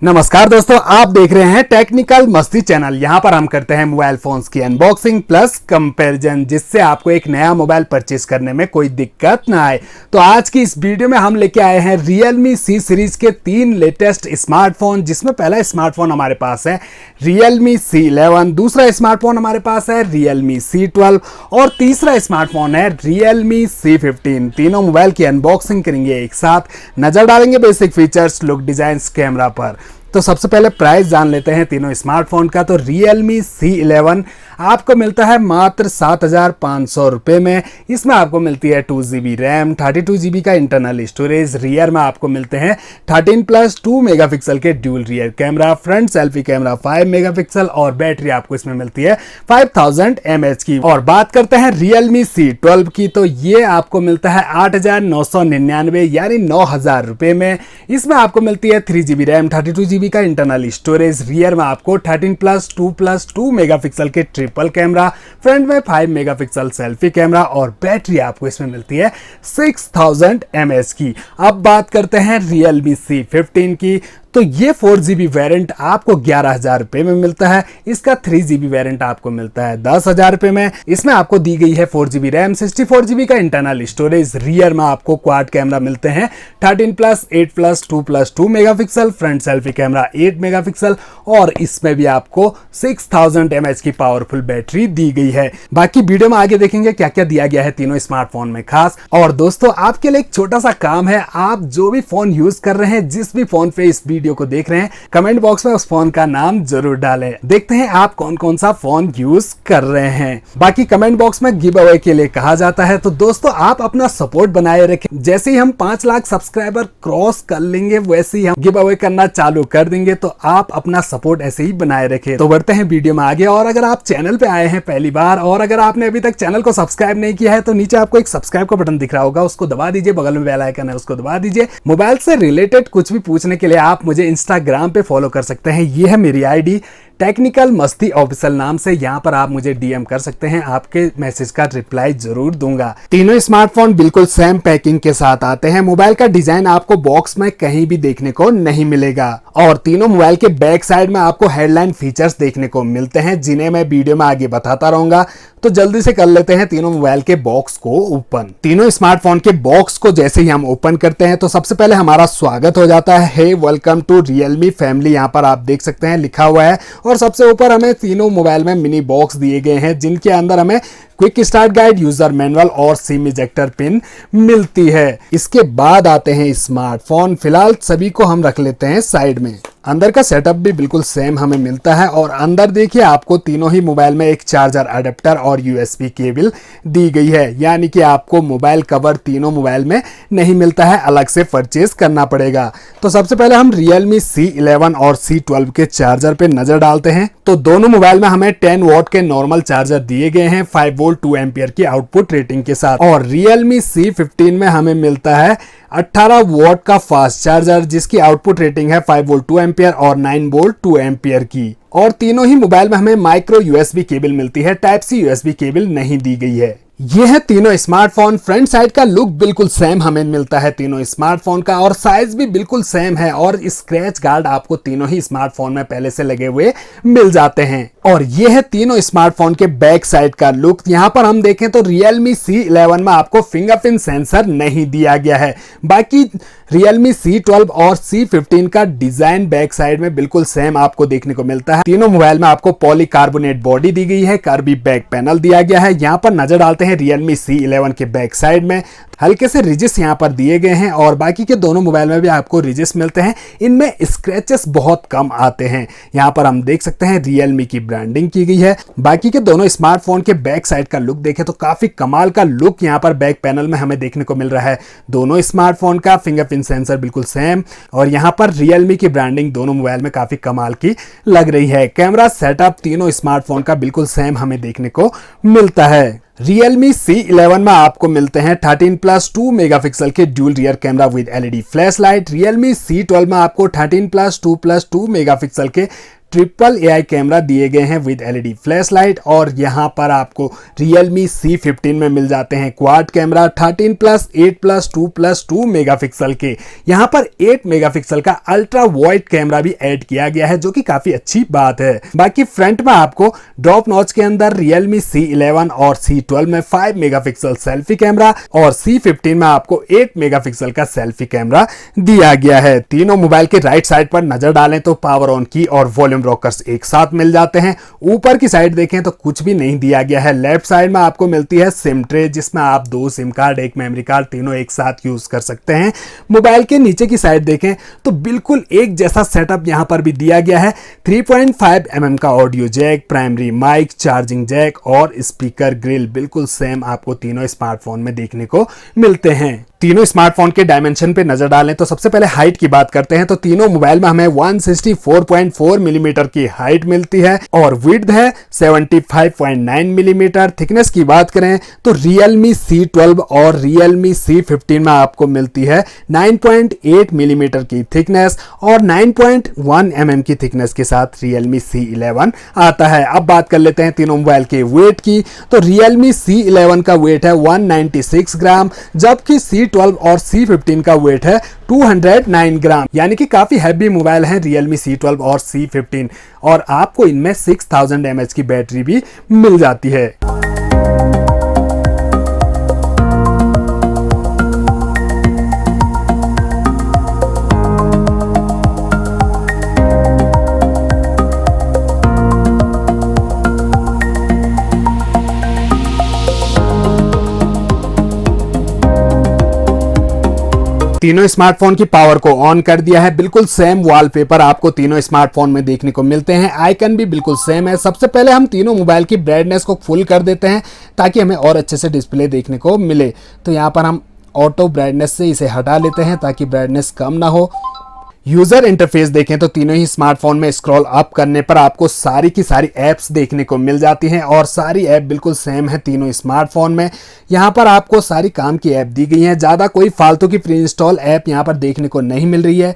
नमस्कार दोस्तों, आप देख रहे हैं टेक्निकल मस्ती चैनल। यहां पर हम करते हैं मोबाइल फोन्स की अनबॉक्सिंग प्लस कंपैरिजन, जिससे आपको एक नया मोबाइल परचेज करने में कोई दिक्कत ना आए। तो आज की इस वीडियो में हम लेके आए हैं Realme C सीरीज के 3 लेटेस्ट स्मार्टफोन, जिसमें पहला स्मार्टफोन हमारे पास है Realme C11, दूसरा स्मार्टफोन हमारे पास है Realme C12 और तीसरा स्मार्टफोन है Realme C15। तीनों मोबाइल की अनबॉक्सिंग करेंगे एक साथ, नजर डालेंगे basic features, look, design, camera पर। तो सबसे पहले प्राइस जान लेते हैं तीनों स्मार्टफोन का। तो Realme C11 आपको मिलता है मात्र 7,500 रुपये में। इसमें आपको मिलती है 2GB रैम, 32GB का इंटरनल स्टोरेज। रियर में आपको मिलते हैं 13+2 मेगापिक्सल के dual rear camera, front selfie camera 5 megapixel और बैटरी आपको इसमें मिलती है 5000 mAh की। और बात करते हैं Realme C12 की, तो ये आपको मिलता है 8,999 यानी 9,000 रुपये में। इसमें आपको मिलती है 3GB रैम, 32GB का इंटरनल स्टोरेज। रियर में आपको 13+2+2 मेगापिक्सल के ट्रिपल कैमरा, फ्रंट में 5 मेगापिक्सल सेल्फी कैमरा और बैटरी आपको इसमें मिलती है 6000 mAh की। अब बात करते हैं Realme C15 की, तो ये 4GB वेरिएंट आपको 11,000 रुपये में मिलता है। इसका 3GB वेरिएंट आपको मिलता है 10,000 रुपये में। इसमें आपको दी गई है 4GB रैम, 64GB का इंटरनल स्टोरेज। रियर में आपको क्वाड कैमरा मिलते हैं 13+8+2+2 megapixel, front selfie camera 8 megapixel और इसमें भी आपको 6000 mAh की पावरफुल बैटरी दी गई है। बाकी वीडियो में आगे देखेंगे क्या क्या दिया गया है तीनों स्मार्टफोन में खास। और दोस्तों, आपके लिए एक छोटा सा काम है, आप जो भी फोन यूज कर रहे हैं, जिस भी फोन पे इस वीडियो को देख रहे हैं, कमेंट बॉक्स में उस फोन का नाम जरूर डालें। देखते हैं आप कौन कौन सा फोन यूज कर रहे हैं। बाकी कमेंट बॉक्स में गिव अवे के लिए कहा जाता है, तो दोस्तों आप अपना सपोर्ट बनाए रखें। जैसे ही हम 5 लाख सब्सक्राइबर क्रॉस कर लेंगे, वैसे ही हम गिव अवे करना चालू कर देंगे। तो आप अपना सपोर्ट ऐसे ही बनाए रखें। तो बढ़ते हैं वीडियो में आगे। और अगर आप चैनल पे आए हैं पहली बार और अगर आपने अभी तक चैनल को सब्सक्राइब नहीं किया है, तो नीचे आपको एक सब्सक्राइब का बटन दिख रहा होगा, उसको दबा दीजिए। बगल में बेल आइकन है, उसको दबा दीजिए। मोबाइल से रिलेटेड कुछ भी पूछने के लिए आप मुझे इंस्टाग्राम पे फॉलो कर सकते हैं। ये है मेरी आईडी टेक्निकल मस्ती ऑफिशियल नाम से। यहाँ पर आप मुझे डीएम कर सकते हैं, आपके मैसेज का रिप्लाई जरूर दूंगा। तीनों स्मार्टफोन बिल्कुल सेम पैकिंग के साथ आते हैं। मोबाइल का डिजाइन आपको बॉक्स में कहीं भी देखने को नहीं मिलेगा और तीनों मोबाइल के बैक साइड में आपको हेडलाइन फीचर्स देखने को मिलते हैं, जिन्हें मैं वीडियो में आगे बताता रहूंगा। तो जल्दी से कर लेते हैं तीनों मोबाइल के बॉक्स को ओपन। तीनों स्मार्टफोन के बॉक्स को जैसे ही हम ओपन करते हैं, तो सबसे पहले हमारा स्वागत हो जाता है, hey welcome to Realme family. यहाँ पर आप देख सकते हैं लिखा हुआ है। और सबसे ऊपर हमें तीनों मोबाइल में मिनी बॉक्स दिए गए हैं, जिनके अंदर हमें quick start guide, user manual और सिम इजेक्टर पिन मिलती है। इसके बाद आते हैं स्मार्टफोन। फिलहाल सभी को हम रख लेते हैं साइड में। अंदर का सेटअप भी बिल्कुल सेम हमें मिलता है और अंदर देखिए आपको तीनों ही मोबाइल में एक चार्जर अडेप्टर और USB केबल दी गई है, यानी कि आपको मोबाइल कवर तीनों मोबाइल में नहीं मिलता है, अलग से परचेज करना पड़ेगा। तो सबसे पहले हम Realme C11 और C12 के चार्जर पे नजर डालते हैं। तो दोनों मोबाइल में हमें 10 वॉट के नॉर्मल चार्जर दिए गए हैं 5 वोल्ट 2 एम्पियर की आउटपुट रेटिंग के साथ। और Realme C15 में हमें मिलता है 18 वॉट का फास्ट चार्जर, जिसकी आउटपुट रेटिंग है 5 वोल्ट 2 एम्पियर और 9 वोल्ट 2 एम्पियर की। और तीनों ही मोबाइल में हमें माइक्रो USB केबल मिलती है, टाइप C USB केबल नहीं दी गई है। ये है तीनों स्मार्टफोन। फ्रंट साइड का लुक बिल्कुल सेम हमें मिलता है तीनों स्मार्टफोन का और साइज भी बिल्कुल सेम है और स्क्रैच गार्ड आपको तीनों ही स्मार्टफोन में पहले से लगे हुए मिल जाते हैं। और ये है तीनों स्मार्टफोन के बैक साइड का लुक। यहाँ पर हम देखें तो Realme C11 में आपको फिंगरप्रिंट सेंसर नहीं दिया गया है। बाकी Realme C12 और C15 का डिजाइन बैक साइड में बिल्कुल सेम आपको देखने को मिलता है। तीनों मोबाइल में आपको पॉलीकार्बोनेट बॉडी दी गई है, कर्वी बैक पैनल दिया गया है। यहाँ पर नजर डालते हैं Realme C11 के बैक साइड में हल्के से रिजिस यहाँ पर दिए गए हैं और बाकी के दोनों मोबाइल में भी आपको रिजिस मिलते हैं। इनमें स्क्रैचेस बहुत कम आते हैं। यहाँ पर हम देख सकते हैं Realme की ब्रांडिंग की गई है। बाकी के दोनों स्मार्टफोन के बैक साइड का लुक देखें तो काफी कमाल का लुक यहाँ पर बैक पैनल में हमें देखने को मिल रहा है। दोनों स्मार्टफोन का फिंगरप्रिंट सेंसर बिल्कुल सेम और यहाँ पर Realme की ब्रांडिंग दोनों मोबाइल में काफी कमाल की लग रही है। कैमरा सेटअप तीनों स्मार्टफोन का बिल्कुल सेम हमें देखने को मिलता है। Realme C11 में आपको मिलते हैं 13+2 मेगापिक्सल के dual rear camera with LED flash light. Realme C12 में आपको 13+2+2 मेगापिक्सल के ट्रिपल AI कैमरा दिए गए हैं विद LED फ्लैश लाइट। और यहाँ पर आपको Realme C15 में मिल जाते हैं क्वाड कैमरा 13+, 8+, 2+2 मेगापिक्सल के। यहाँ पर 8 मेगापिक्सल का अल्ट्रा वाइड कैमरा भी ऐड किया गया है, जो कि काफी अच्छी बात है। बाकी फ्रंट में आपको ड्रॉप नॉच के अंदर Realme C11 और C12 में 5 मेगापिक्सल सेल्फी कैमरा और C15 में आपको 8 मेगापिक्सल का सेल्फी कैमरा दिया गया है। तीनों मोबाइल के राइट साइड पर नजर डालें तो पावर ऑन की और वॉल्यूम रॉकर्स एक साथ मिल जाते हैं। ऊपर की साइड देखें तो कुछ भी नहीं दिया गया है। लेफ्ट साइड में आपको मिलती है सिम ट्रे, जिसमें आप 2 सिम कार्ड, 1 मेमोरी कार्ड तीनों एक साथ यूज कर सकते हैं। मोबाइल के नीचे की साइड देखें तो बिल्कुल एक जैसा सेटअप यहां पर भी दिया गया है। 3.5 mm का audio jack, primary mic, charging jack और स्पीकर ग्रिल बिल्कुल सेम आपको तीनों स्मार्टफोन में देखने को मिलते हैं। तीनों स्मार्टफोन के डायमेंशन पे नजर डालें तो सबसे पहले हाइट की बात करते हैं तो तीनों मोबाइल में हमें 164.4 मिलीमीटर की हाइट मिलती है और विड्थ है 75.9 मिलीमीटर। थिकनेस की बात करें तो Realme C12 और Realme C15 में आपको मिलती है 9.8 मिलीमीटर की थिकनेस और 9.1 mm की थिकनेस के साथ Realme C11 आता है। अब बात कर लेते हैं तीनों मोबाइल के वेट की तो Realme C11 का वेट है 196 ग्राम, जबकि C12 और C15 का वेट है 209 ग्राम, यानी कि काफी हैवी मोबाइल हैं Realme C12 और C15 और आपको इनमें 6000 mAh की बैटरी भी मिल जाती है। तीनों स्मार्टफोन की पावर को ऑन कर दिया है। बिल्कुल सेम वॉलपेपर आपको तीनों स्मार्टफोन में देखने को मिलते हैं। आइकन भी बिल्कुल सेम है। सबसे पहले हम तीनों मोबाइल की ब्राइटनेस को फुल कर देते हैं ताकि हमें और अच्छे से डिस्प्ले देखने को मिले। तो यहाँ पर हम ऑटो ब्राइटनेस से इसे हटा लेते हैं ताकि ब्राइटनेस कम ना हो। यूजर इंटरफेस देखें तो तीनों ही स्मार्टफोन में स्क्रॉल अप करने पर आपको सारी की सारी ऐप्स देखने को मिल जाती हैं और सारी ऐप बिल्कुल सेम है तीनों स्मार्टफोन में। यहाँ पर आपको सारी काम की ऐप दी गई हैं। ज़्यादा कोई फालतू की प्री इंस्टॉल ऐप यहाँ पर देखने को नहीं मिल रही है।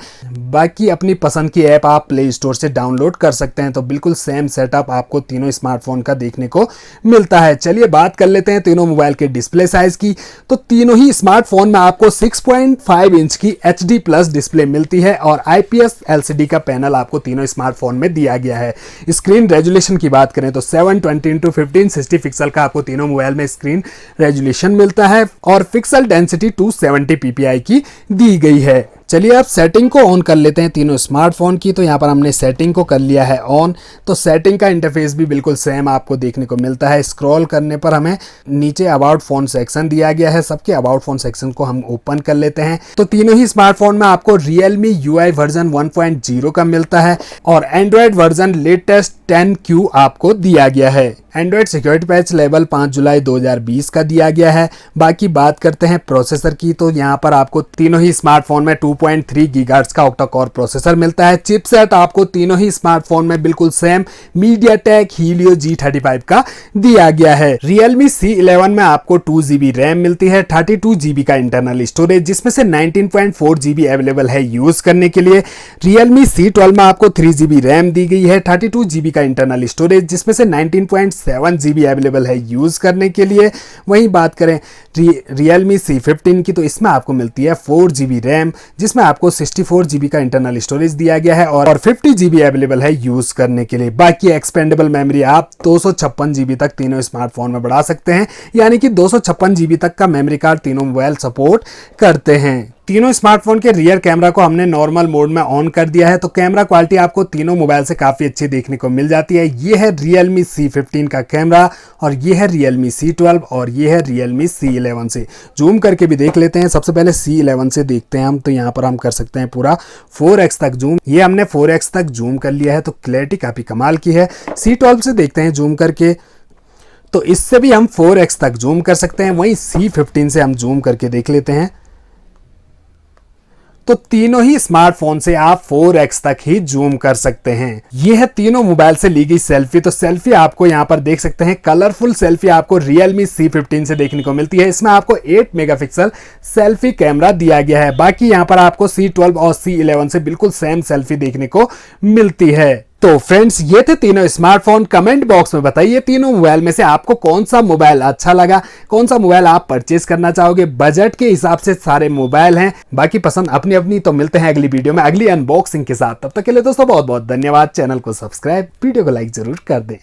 बाकी अपनी पसंद की ऐप आप प्ले स्टोर से डाउनलोड कर सकते हैं। तो बिल्कुल सेम सेटअप आपको तीनों स्मार्टफोन का देखने को मिलता है। चलिए बात कर लेते हैं तीनों मोबाइल के डिस्प्ले साइज की। तो तीनों ही स्मार्टफोन में आपको 6.5 इंच की HD+ डिस्प्ले मिलती है और IPS LCD का पैनल आपको तीनों स्मार्टफोन में दिया गया है। स्क्रीन रेजोल्यूशन की बात करें तो 720x1560 पिक्सल का आपको तीनों मोबाइल में स्क्रीन रेजोल्यूशन मिलता है और पिक्सल डेंसिटी 270 ppi की दी गई है। चलिए अब सेटिंग को ऑन कर लेते हैं तीनों स्मार्टफोन की। तो यहाँ पर हमने सेटिंग को कर लिया है ऑन। तो सेटिंग का इंटरफेस भी बिल्कुल सेम आपको देखने को मिलता है। स्क्रॉल करने पर हमें नीचे अबाउट फोन सेक्शन दिया गया है। सबके अबाउट फोन सेक्शन को हम ओपन कर लेते हैं। तो तीनों ही स्मार्टफोन में आपको Realme UI वर्जन 1.0 का मिलता है और एंड्रॉयड वर्जन लेटेस्ट 10Q आपको दिया गया है। एंड्रॉयड सिक्योरिटी पैच लेवल 5 जुलाई 2020 का दिया गया है। बाकी बात करते हैं प्रोसेसर की। तो यहाँ पर आपको तीनों ही स्मार्टफोन में 2.3 गीगाहर्ट्ज का ऑक्टा कोर प्रोसेसर मिलता है। चिपसेट आपको तीनों ही स्मार्टफोन में बिल्कुल सेम MediaTek Helio G35 का दिया गया है। Realme C11 में आपको 2GB रैम मिलती है, 32GB का इंटरनल स्टोरेज, जिसमें से 19.4GB अवेलेबल है यूज करने के लिए। Realme C12 में आपको 3GB रैम दी गई है, 32GB का इंटरनल स्टोरेज, जिसमें से 19.7GB अवेलेबल है यूज करने के लिए। वहीं बात करें Realme C15 की तो इसमें आपको मिलती है 4GB रैम, जिसमें आपको 64GB का इंटरनल स्टोरेज दिया गया है और 50GB अवेलेबल है यूज करने के लिए। बाकी एक्सपेंडेबल मेमोरी आप 256GB तक तीनों स्मार्टफोन में बढ़ा सकते हैं, यानी कि 256GB तक का मेमोरी कार्ड तीनों मोबाइल सपोर्ट करते हैं। तीनों स्मार्टफोन के रियर कैमरा को हमने नॉर्मल मोड में ऑन कर दिया है। तो कैमरा क्वालिटी आपको तीनों मोबाइल से काफ़ी अच्छी देखने को मिल जाती है। ये है Realme C15 का कैमरा और ये है Realme C12 और ये है Realme C11 से। जूम करके भी देख लेते हैं। सबसे पहले C11 से देखते हैं हम। तो यहाँ पर हम कर सकते हैं पूरा 4x तक जूम। ये हमने 4x तक जूम कर लिया है, तो क्लैरिटी काफ़ी कमाल की है। C12 से देखते हैं जूम करके, तो इससे भी हम 4x तक जूम कर सकते हैं। वहीं C15 से हम जूम करके देख लेते हैं। तो तीनों ही स्मार्टफोन से आप 4x तक ही जूम कर सकते हैं। ये है तीनों मोबाइल से ली गई सेल्फी। तो सेल्फी आपको यहाँ पर देख सकते हैं, कलरफुल सेल्फी आपको Realme C15 से देखने को मिलती है। इसमें आपको 8 मेगापिक्सल सेल्फी कैमरा दिया गया है। बाकी यहाँ पर आपको C12 और C11 से बिल्कुल सेम सेल्फी देखने को मिलती है। तो फ्रेंड्स ये थे तीनों स्मार्टफोन। कमेंट बॉक्स में बताइए तीनों मोबाइल में से आपको कौन सा मोबाइल अच्छा लगा, कौन सा मोबाइल आप परचेज करना चाहोगे। बजट के हिसाब से सारे मोबाइल हैं, बाकी पसंद अपनी अपनी। तो मिलते हैं अगली वीडियो में अगली अनबॉक्सिंग के साथ। तब तक के लिए दोस्तों बहुत बहुत धन्यवाद। चैनल को सब्सक्राइब, वीडियो को लाइक जरूर कर दें।